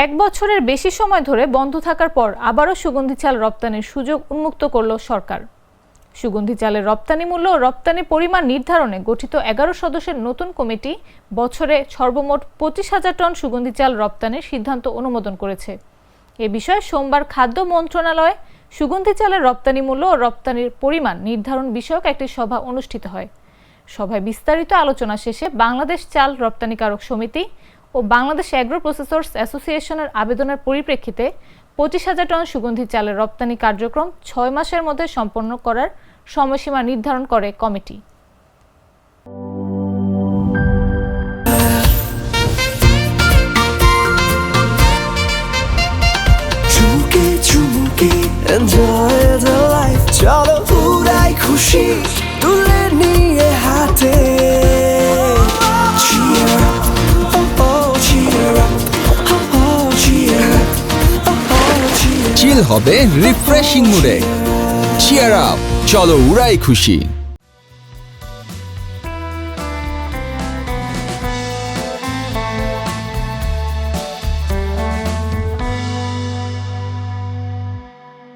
এক বছরের বেশি সময় ধরে বন্ধ থাকার পর আবারও সুগন্ধি চাল রপ্তানির সুযোগ উন্মুক্ত করল সরকার। সুগন্ধি চালের রপ্তানি মূল্য ও রপ্তানি পরিমাণ নির্ধারণে গঠিত 11 সদস্যের নতুন কমিটি বছরে সর্বমোট 25,000 টন সুগন্ধি চাল রপ্তানির সিদ্ধান্ত অনুমোদন করেছে। এ বিষয়ে সোমবার খাদ্য মন্ত্রণালয়ে সুগন্ধি চালের রপ্তানি মূল্য ও রপ্তানির পরিমাণ নির্ধারণ বিষয়ক একটি সভা অনুষ্ঠিত হয়। সভায় বিস্তারিত আলোচনা শেষে বাংলাদেশ চাল রপ্তানিকারক সমিতি ও বাংলাদেশ এগ্রো প্রসেসর্স অ্যাসোসিয়েশনের আবেদনের পরিপ্রেক্ষিতে 25,000 টন সুগন্ধি চালের রপ্তানি কার্যক্রম 6 মাসের মধ্যে সম্পন্ন করার সময়সীমা নির্ধারণ করে কমিটি। Enjoy the life, চলো উড়াই খুশি তুলে নিয়ে হাতে। Cheer up, oh oh, cheer up, oh oh, cheer up, oh oh, cheer up. চিল হবে রিফ্রেশিং মুডে। চিয়ার আপ, চলো উড়াই খুশি।